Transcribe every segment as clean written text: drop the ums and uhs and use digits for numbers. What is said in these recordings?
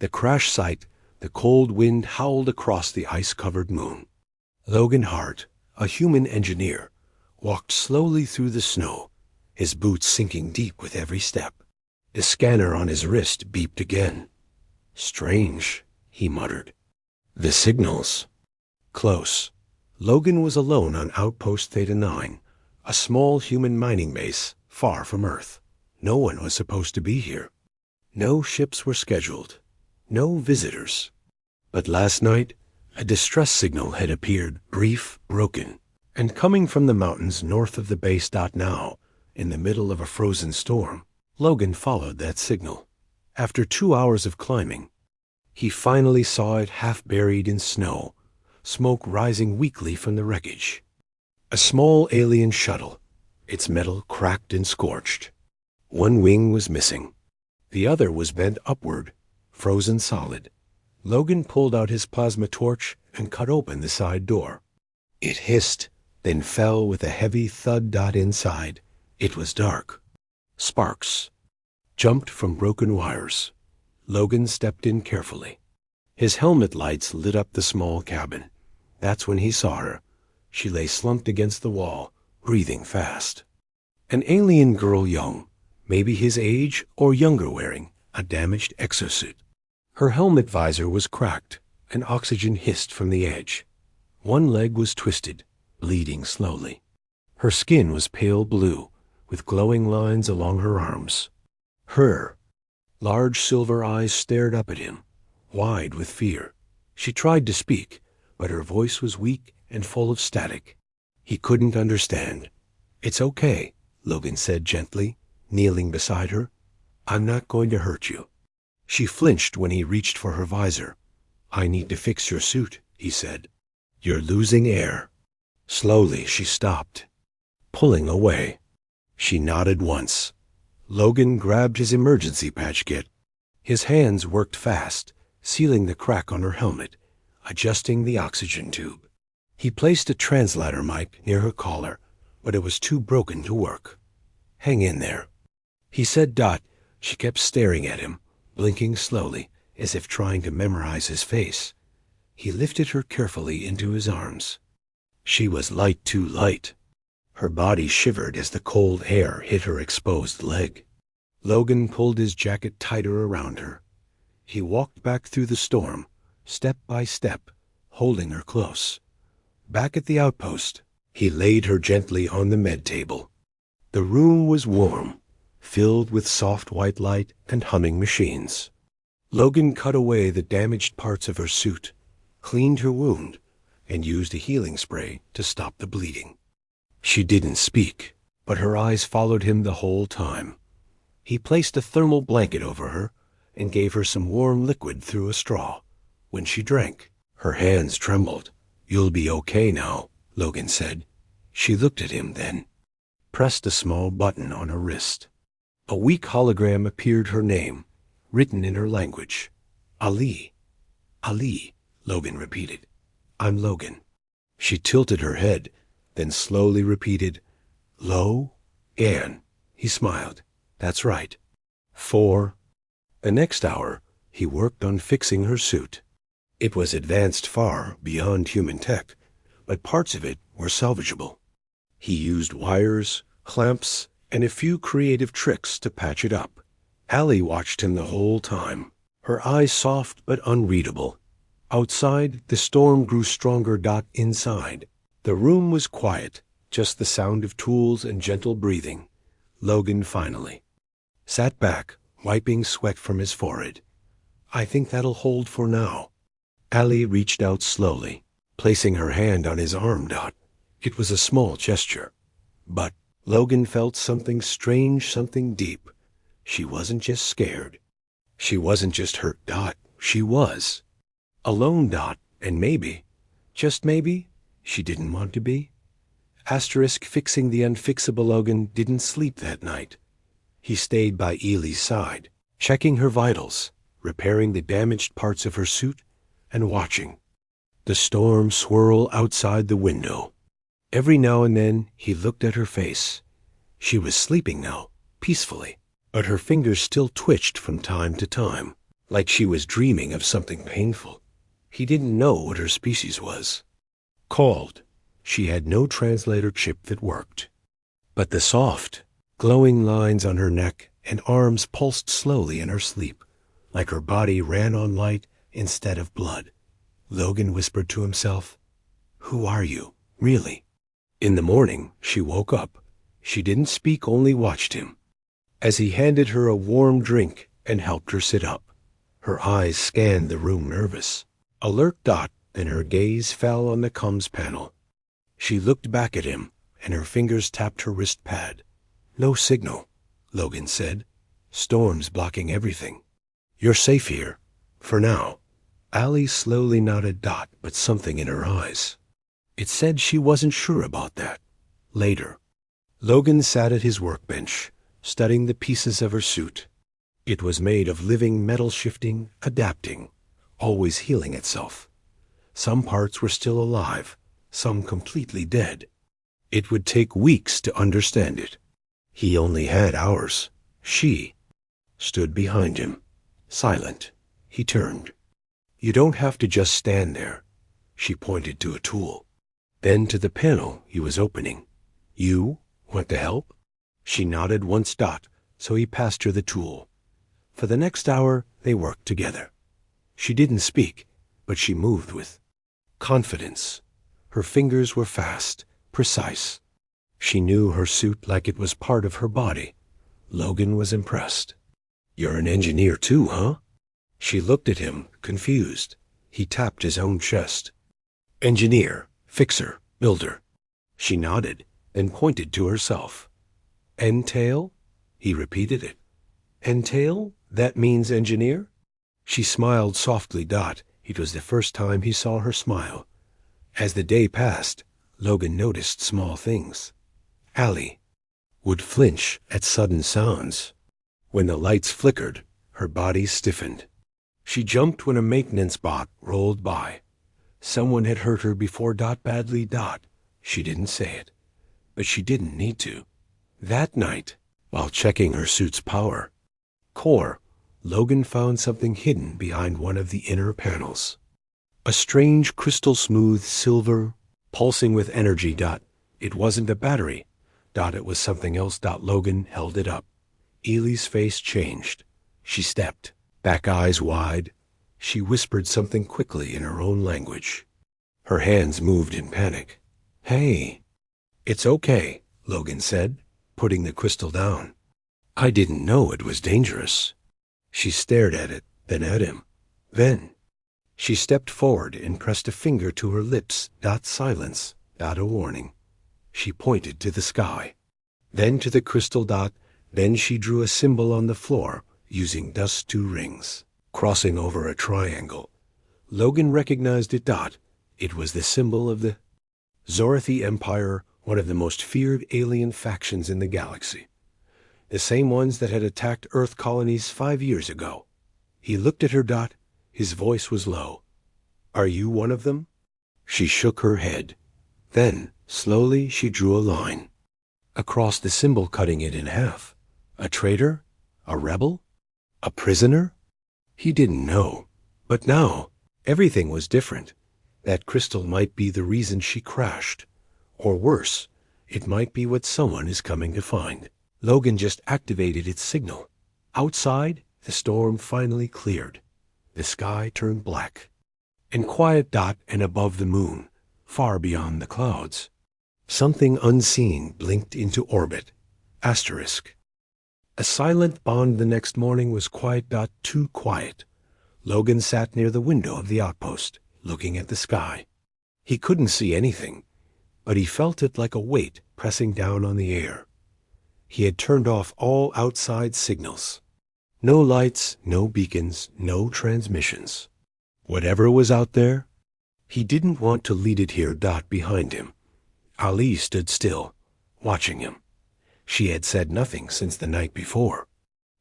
The crash site, the cold wind howled across the ice-covered moon. Logan Hart, a human engineer, walked slowly through the snow, his boots sinking deep with every step. The scanner on his wrist beeped again. Strange, he muttered. The signals. Close. Logan was alone on Outpost Theta 9, a small human mining base far from Earth. No one was supposed to be here. No ships were scheduled. No visitors. But last night, a distress signal had appeared, brief, broken, and coming from the mountains north of the base. Now, in the middle of a frozen storm, Logan followed that signal. After 2 hours of climbing, he finally saw it half buried in snow, smoke rising weakly from the wreckage. A small alien shuttle, its metal cracked and scorched. One wing was missing. The other was bent upward, frozen solid. Logan pulled out his plasma torch and cut open the side door. It hissed, then fell with a heavy thud. Inside, it was dark. Sparks jumped from broken wires. Logan stepped in carefully. His helmet lights lit up the small cabin. That's when he saw her. She lay slumped against the wall, breathing fast. An alien girl, young, maybe his age or younger, wearing a damaged exosuit. Her helmet visor was cracked, and oxygen hissed from the edge. One leg was twisted, bleeding slowly. Her skin was pale blue, with glowing lines along her arms. Her large silver eyes stared up at him, wide with fear. She tried to speak, but her voice was weak and full of static. He couldn't understand. "It's okay," Logan said gently, kneeling beside her. "I'm not going to hurt you." She flinched when he reached for her visor. "I need to fix your suit," he said. "You're losing air." Slowly she stopped, pulling away. She nodded once. Logan grabbed his emergency patch kit. His hands worked fast, sealing the crack on her helmet, adjusting the oxygen tube. He placed a translator mic near her collar, but it was too broken to work. "Hang in there," he said. She kept staring at him, blinking slowly, as if trying to memorize his face. He lifted her carefully into his arms. She was light, too light. Her body shivered as the cold air hit her exposed leg. Logan pulled his jacket tighter around her. He walked back through the storm, step by step, holding her close. Back at the outpost, he laid her gently on the med table. The room was warm, filled with soft white light and humming machines. Logan cut away the damaged parts of her suit, cleaned her wound, and used a healing spray to stop the bleeding. She didn't speak, but her eyes followed him the whole time. He placed a thermal blanket over her and gave her some warm liquid through a straw. When she drank, her hands trembled. "You'll be okay now," Logan said. She looked at him then, pressed a small button on her wrist. A weak hologram appeared, her name, written in her language. "Ali." "Ali," Logan repeated. "I'm Logan." She tilted her head, then slowly repeated, "Lo-gan." He smiled. "That's right." 4. The next hour, he worked on fixing her suit. It was advanced far beyond human tech, but parts of it were salvageable. He used wires, clamps, and a few creative tricks to patch it up. Allie watched him the whole time, her eyes soft but unreadable. Outside, the storm grew stronger. Inside, the room was quiet, just the sound of tools and gentle breathing. Logan finally sat back, wiping sweat from his forehead. "I think that'll hold for now." Allie reached out slowly, placing her hand on his arm. It was a small gesture, but Logan felt something strange, something deep. She wasn't just scared. She wasn't just hurt. She was alone. And maybe, just maybe, she didn't want to be. Fixing the unfixable. Logan didn't sleep that night. He stayed by Ely's side, checking her vitals, repairing the damaged parts of her suit, and watching the storm swirl outside the window. Every now and then he looked at her face. She was sleeping now, peacefully, but her fingers still twitched from time to time, like she was dreaming of something painful. He didn't know what her species was. Called. She had no translator chip that worked. But the soft, glowing lines on her neck and arms pulsed slowly in her sleep, like her body ran on light instead of blood. Logan whispered to himself, "Who are you, really?" In the morning, she woke up. She didn't speak, only watched him. As he handed her a warm drink and helped her sit up, her eyes scanned the room nervous. Alert. Then her gaze fell on the comms panel. She looked back at him, and her fingers tapped her wrist pad. "No signal," Logan said. "Storm's blocking everything. You're safe here, for now." Allie slowly nodded. But something in her eyes. It said she wasn't sure about that. Later, Logan sat at his workbench, studying the pieces of her suit. It was made of living metal, shifting, adapting, always healing itself. Some parts were still alive, some completely dead. It would take weeks to understand it. He only had hours. She stood behind him, silent. He turned. "You don't have to just stand there." She pointed to a tool, then to the panel he was opening. "You want to help?" She nodded once. So he passed her the tool. For the next hour, they worked together. She didn't speak, but she moved with confidence. Her fingers were fast, precise. She knew her suit like it was part of her body. Logan was impressed. "You're an engineer too, huh?" She looked at him, confused. He tapped his own chest. "Engineer, fixer, builder." She nodded, then pointed to herself. "Entail?" He repeated it. "Entail? That means engineer?" She smiled softly. It was the first time he saw her smile. As the day passed, Logan noticed small things. Allie would flinch at sudden sounds. When the lights flickered, her body stiffened. She jumped when a maintenance bot rolled by. Someone had hurt her before. Badly. She didn't say it, but she didn't need to. That night, while checking her suit's power core, Logan found something hidden behind one of the inner panels. A strange crystal-smooth silver, pulsing with energy. It wasn't a battery. It was something else. Logan held it up. Elie's face changed. She stepped back, eyes wide. She whispered something quickly in her own language. Her hands moved in panic. "Hey." "It's okay," Logan said, putting the crystal down. "I didn't know it was dangerous." She stared at it, then at him. Then she stepped forward and pressed a finger to her lips. Silence. A warning. She pointed to the sky, then to the crystal. Then she drew a symbol on the floor, using dust 2 rings, crossing over a triangle. Logan recognized it. It was the symbol of the Zorathi Empire, one of the most feared alien factions in the galaxy. The same ones that had attacked Earth colonies 5 years ago. He looked at her. His voice was low. "Are you one of them?" She shook her head. Then, slowly, she drew a line across the symbol, cutting it in half. A traitor? A rebel? A prisoner? He didn't know. But now, everything was different. That crystal might be the reason she crashed. Or worse, it might be what someone is coming to find. Logan just activated its signal. Outside, the storm finally cleared. The sky turned black and quiet. And above the moon, far beyond the clouds, something unseen blinked into orbit. Asterisk. A silent bond. The next morning was quiet. Too quiet. Logan sat near the window of the outpost, looking at the sky. He couldn't see anything, but he felt it like a weight pressing down on the air. He had turned off all outside signals. No lights, no beacons, no transmissions. Whatever was out there, he didn't want to lead it here. Behind him, Ali stood still, watching him. She had said nothing since the night before,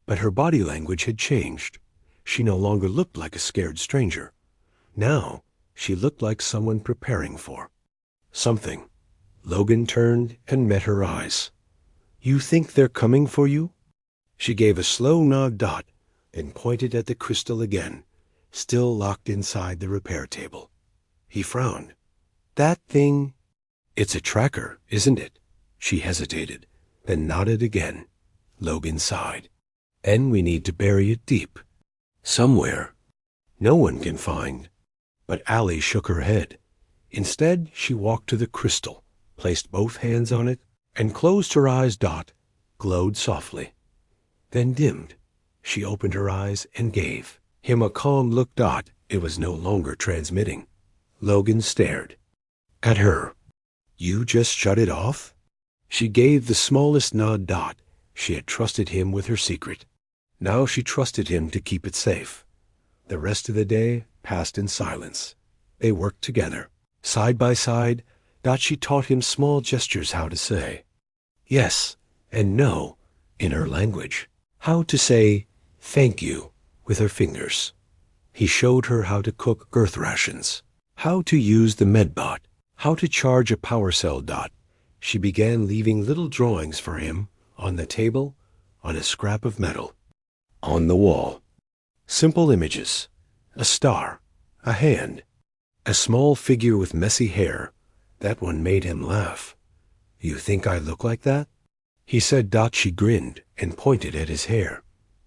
but her body language had changed. She no longer looked like a scared stranger. Now, she looked like someone preparing for something. Logan turned and met her eyes. "You think they're coming for you?" She gave a slow nod. and pointed at the crystal again, still locked inside the repair table. He frowned. That thing? It's a tracker, isn't it? She hesitated, then nodded again. Logan sighed. And we need to bury it deep. Somewhere. No one can find. But Allie shook her head. Instead, she walked to the crystal, placed both hands on it, and closed her eyes. Dot glowed softly, then dimmed. She opened her eyes and gave him a calm look. Dot, it was no longer transmitting. Logan stared at her. You just shut it off? She gave the smallest nod. Dot, she had trusted him with her secret. Now she trusted him to keep it safe. The rest of the day passed in silence. They worked together, side by side. Dot, she taught him small gestures, how to say yes and no in her language, how to say thank you with her fingers. He showed her how to cook earth rations, how to use the medbot, how to charge a power cell. Dot, she began leaving little drawings for him on the table, on a scrap of metal, on the wall. Simple images, a star, a hand, a small figure with messy hair. That one made him laugh. You think I look like that? He said. Dot, she grinned and pointed at his hair.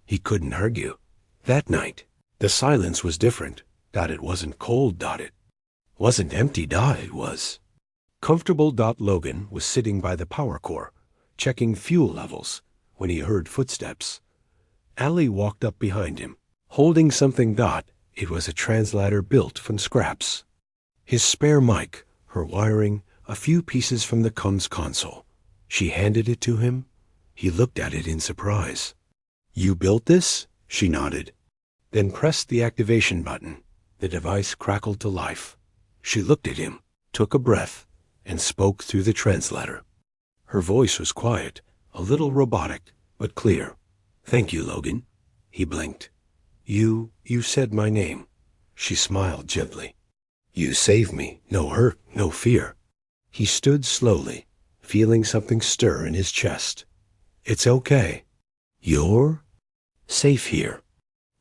He couldn't argue. That night, the silence was different. Dot, it wasn't cold. Dot, it wasn't empty. Dot, it was comfortable. Dot, Logan was sitting by the power core, checking fuel levels, when he heard footsteps. Allie walked up behind him, holding something. Dot, it was a translator built from scraps. His spare mic, her wiring, a few pieces from the comms console. She handed it to him. He looked at it in surprise. You built this? She nodded, then pressed the activation button. The device crackled to life. She looked at him, took a breath, and spoke through the translator. Her voice was quiet, a little robotic, but clear. Thank you, Logan. He blinked. You said my name. She smiled gently. You saved me. No hurt, no fear. He stood slowly, feeling something stir in his chest. It's okay. You're safe here.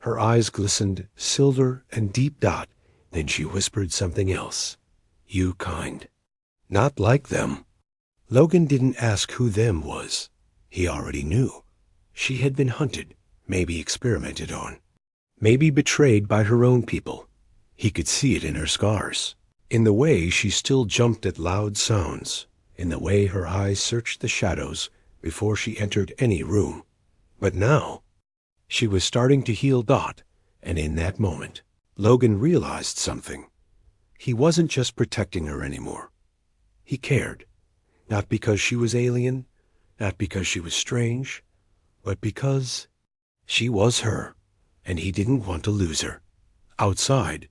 Her eyes glistened, silver and deep. Dot, then she whispered something else. You kind. Not like them. Logan didn't ask who them was. He already knew. She had been hunted, maybe experimented on, maybe betrayed by her own people. He could see it in her scars, in the way she still jumped at loud sounds, in the way her eyes searched the shadows before she entered any room. But now, she was starting to heal. Dot, and in that moment, Logan realized something. He wasn't just protecting her anymore. He cared, not because she was alien, not because she was strange, but because she was her, and he didn't want to lose her. Outside,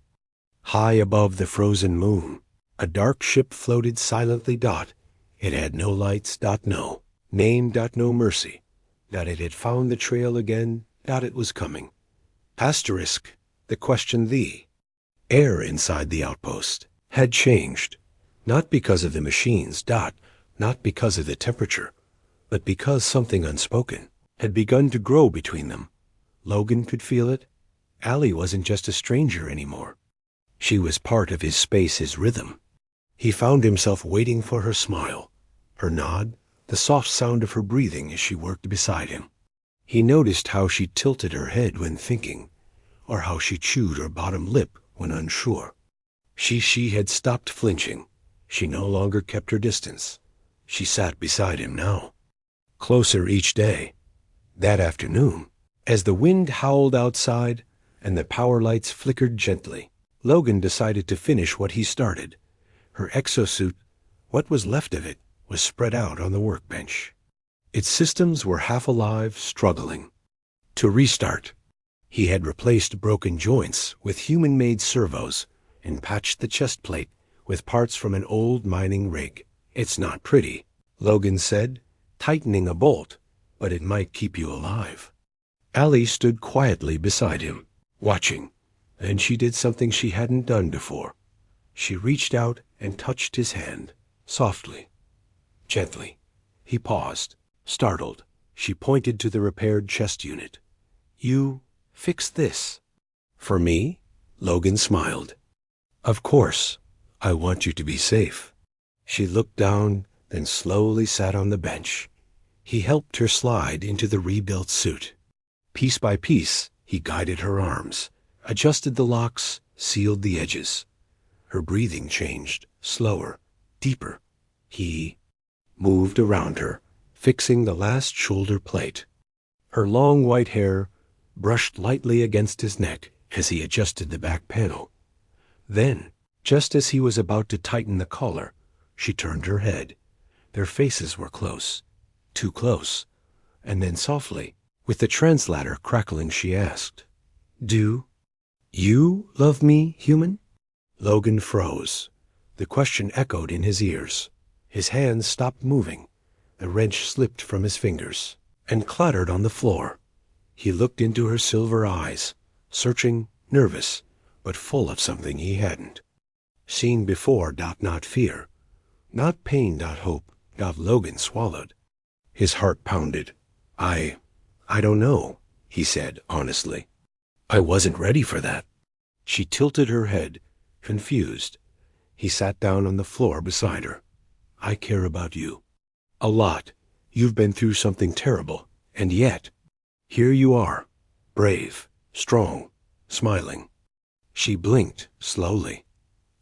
high above the frozen moon, a dark ship floated silently. Dot, it had no lights. Dot, no name. Dot, no mercy. Dot, it had found the trail again. Dot, it was coming. Asterisk, the question. The air inside the outpost had changed, not because of the machines. Dot, not because of the temperature, but because something unspoken had begun to grow between them. Logan could feel it. Allie wasn't just a stranger anymore. She was part of his space, his rhythm. He found himself waiting for her smile, her nod, the soft sound of her breathing as she worked beside him. He noticed how she tilted her head when thinking, or how she chewed her bottom lip when unsure. She had stopped flinching. She no longer kept her distance. She sat beside him now, closer each day. That afternoon, as the wind howled outside and the power lights flickered gently, Logan decided to finish what he started. Her exosuit, what was left of it, was spread out on the workbench. Its systems were half alive, struggling to restart. He had replaced broken joints with human-made servos and patched the chest plate with parts from an old mining rig. It's not pretty, Logan said, tightening a bolt, but it might keep you alive. Allie stood quietly beside him, watching, and she did something she hadn't done before. She reached out and touched his hand, softly, gently. He paused, startled. She pointed to the repaired chest unit. You Fix this. For me? Logan smiled. Of course. I want you to be safe. She looked down, then slowly sat on the bench. He helped her slide into the rebuilt suit. Piece by piece, he guided her arms, adjusted the locks, sealed the edges. Her breathing changed, slower, deeper. He moved around her, fixing the last shoulder plate. Her long white hair brushed lightly against his neck as he adjusted the back panel. Then, just as he was about to tighten the collar, she turned her head. Their faces were close, too close, and then softly, with the translator crackling, she asked, "Do you love me, human?" Logan froze. The question echoed in his ears. His hands stopped moving. The wrench slipped from his fingers and clattered on the floor. He looked into her silver eyes, searching, nervous, but full of something he hadn't seen before. Not fear, not pain. Hope. Logan swallowed. His heart pounded. I don't know, he said honestly. I wasn't ready for that. She tilted her head, confused. He sat down on the floor beside her. I care about you. A lot. You've been through something terrible, and yet, here you are, brave, strong, smiling. She blinked slowly.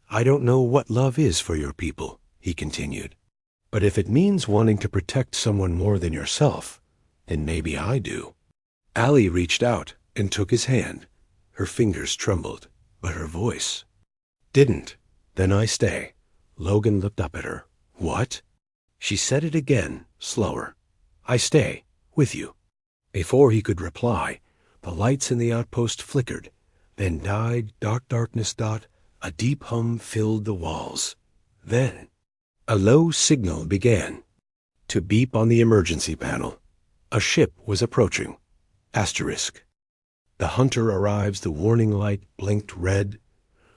I don't know what love is for your people, he continued. But if it means wanting to protect someone more than yourself, then maybe I do. Allie reached out and took his hand. Her fingers trembled, but her voice didn't. Then I stay. Logan looked up at her. What? She said it again, slower. I stay, with you. Before he could reply, the lights in the outpost flickered, then died. Darkness. A deep hum filled the walls. Then a low signal began to beep on the emergency panel. A ship was approaching. Asterisk. The hunter arrives. The warning light blinked red.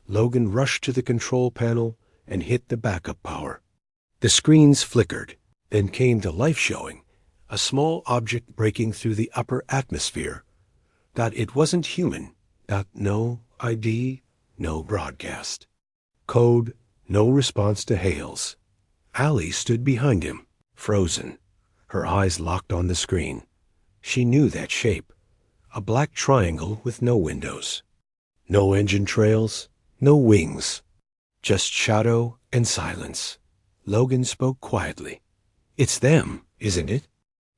Logan rushed to the control panel and hit the backup power. The screens flickered, then came to life, showing a small object breaking through the upper atmosphere. It wasn't human. No ID, no broadcast. Code, no response to hails. Allie stood behind him, frozen, her eyes locked on the screen. She knew that shape. A black triangle with no windows. No engine trails, no wings. Just shadow and silence. Logan spoke quietly. It's them, isn't it?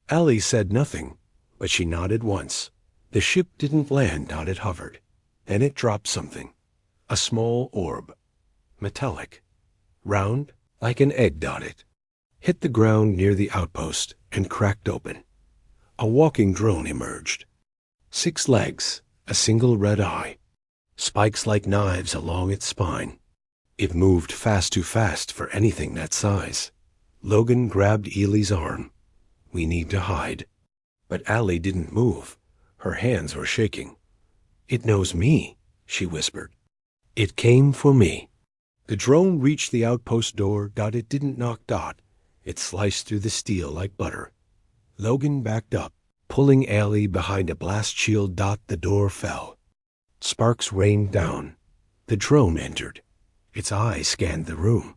Allie said nothing, but she nodded once. The ship didn't land. It hovered. Then it dropped something. A small orb. Metallic. Round, like an egg. It hit the ground near the outpost and cracked open. A walking drone emerged. 6 legs, a single red eye. Spikes like knives along its spine. It moved too fast for anything that size. Logan grabbed Ely's arm. We need to hide. But Allie didn't move. Her hands were shaking. It knows me, she whispered. It came for me. The drone reached the outpost door. It didn't knock. It sliced through the steel like butter. Logan backed up, pulling Allie behind a blast shield. The door fell. Sparks rained down. The drone entered. Its eyes scanned the room.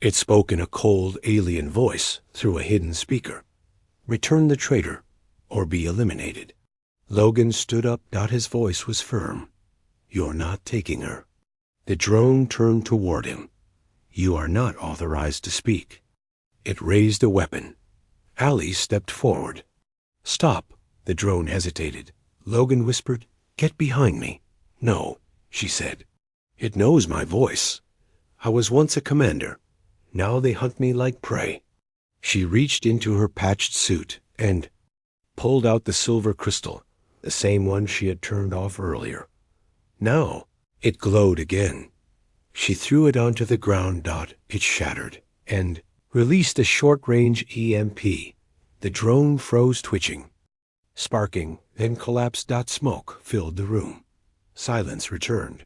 It spoke in a cold, alien voice through a hidden speaker. Return the traitor, or be eliminated. Logan stood up. His voice was firm. You're not taking her. The drone turned toward him. You are not authorized to speak. It raised a weapon. Allie stepped forward. Stop. The drone hesitated. Logan whispered, Get behind me. No, she said. It knows my voice. I was once a commander. Now they hunt me like prey. She reached into her patched suit and pulled out the silver crystal, the same one she had turned off earlier. Now it glowed again. She threw it onto the ground. It shattered and released a short-range EMP. The drone froze, twitching, sparking, then collapsed. Smoke filled the room. Silence returned.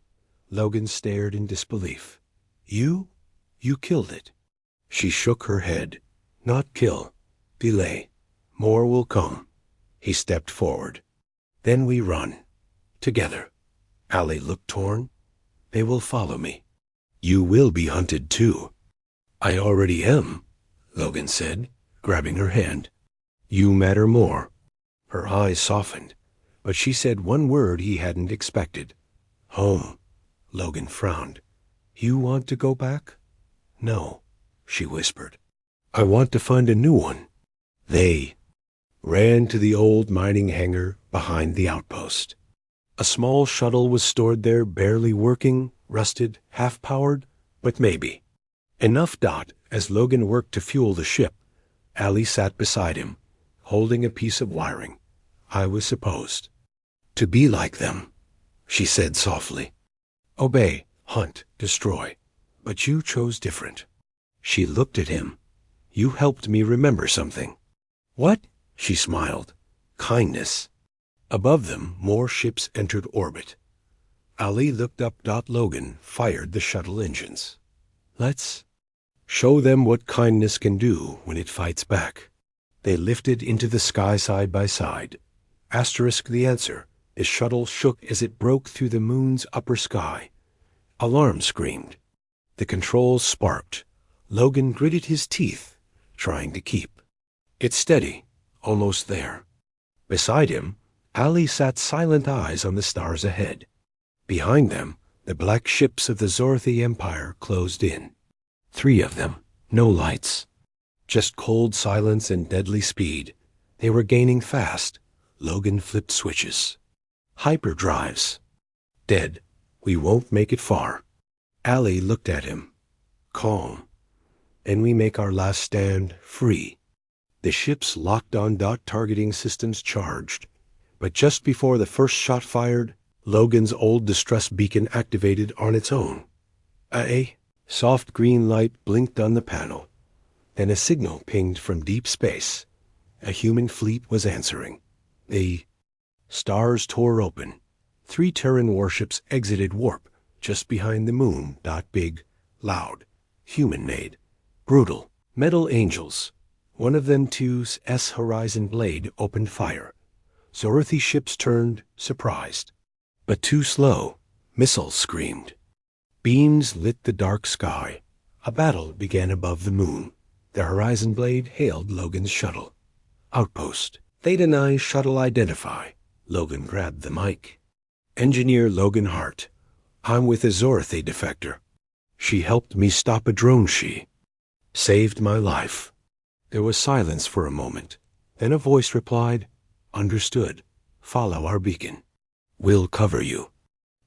Logan stared in disbelief. You killed it. She shook her head. Not kill. Delay. More will come. He stepped forward. Then we run. Together. Allie looked torn. They will follow me. You will be hunted too. I already am, Logan said, grabbing her hand. You matter more. Her eyes softened, but she said one word he hadn't expected. Home. Logan frowned. You want to go back? No, she whispered. I want to find a new one. They ran to the old mining hangar behind the outpost. A small shuttle was stored there, barely working, rusted, half-powered, but maybe. Enough. As Logan worked to fuel the ship, Allie sat beside him, holding a piece of wiring. I was supposed to be like them, she said softly. Obey, hunt, destroy. But you chose different. She looked at him. You helped me remember something. What? She smiled. Kindness. Above them, more ships entered orbit. Ali looked up. Logan fired the shuttle engines. Let's show them what kindness can do when it fights back. They lifted into the sky side by side. Asterisk the answer. The shuttle shook as it broke through the moon's upper sky. Alarm screamed. The controls sparked. Logan gritted his teeth, trying to keep it steady. Almost there. Beside him, Ali sat, silent eyes on the stars ahead. Behind them, the black ships of the Zorthi Empire closed in. 3 of them, no lights. Just cold silence and deadly speed. They were gaining fast. Logan flipped switches. Hyperdrives. Dead. We won't make it far. Ali looked at him. Calm. And we make our last stand free. The ships locked on. Targeting systems charged. But just before the first shot fired, Logan's old distress beacon activated on its own. A soft green light blinked on the panel. Then a signal pinged from deep space. A human fleet was answering. The stars tore open. 3 Terran warships exited warp just behind the moon. Big, loud, human-made, brutal, metal angels. One of them, 2's Horizon Blade, opened fire. Zorthi ships turned, surprised. But too slow. Missiles screamed. Beams lit the dark sky. A battle began above the moon. The Horizon Blade hailed Logan's shuttle. Outpost. Theta 9 shuttle identify. Logan grabbed the mic. Engineer Logan Hart. I'm with a Zorthi defector. She helped me stop a drone. She saved my life. There was silence for a moment. Then a voice replied, Understood. Follow our beacon. We'll cover you.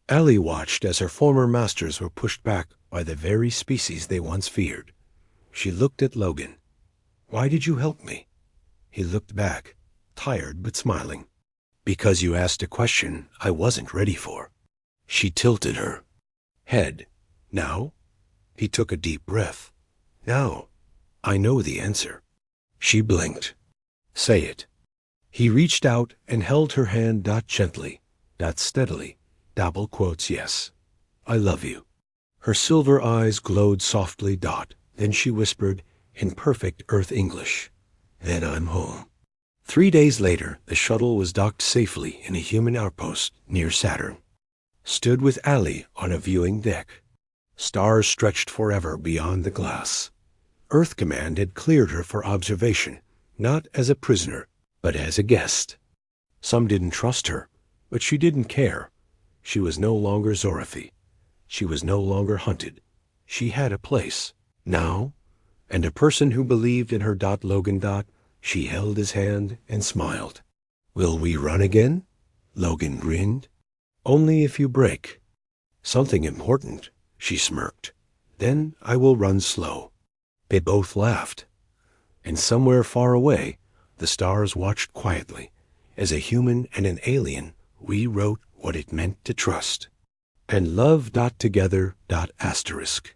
Allie watched as her former masters were pushed back by the very species they once feared. She looked at Logan. Why did you help me? He looked back, tired but smiling. Because you asked a question I wasn't ready for. She tilted her head. Now? He took a deep breath. Now. I know the answer. She blinked. Say it. He reached out and held her hand. Gently, steadily, double quotes. Yes. I love you. Her silver eyes glowed softly. Then she whispered in perfect Earth English. Then I'm home. 3 days later, the shuttle was docked safely in a human outpost near Saturn. Stood with Allie on a viewing deck. Stars stretched forever beyond the glass. Earth Command had cleared her for observation, not as a prisoner, but as a guest. Some didn't trust her, but she didn't care. She was no longer Zorthi. She was no longer hunted. She had a place, now, and a person who believed in her. Logan. She held his hand and smiled. Will we run again? Logan grinned. Only if you break. Something important, she smirked. Then I will run slow. They both laughed. And somewhere far away, the stars watched quietly as a human and an alien rewrote what it meant to trust. And love. Together. Asterisk.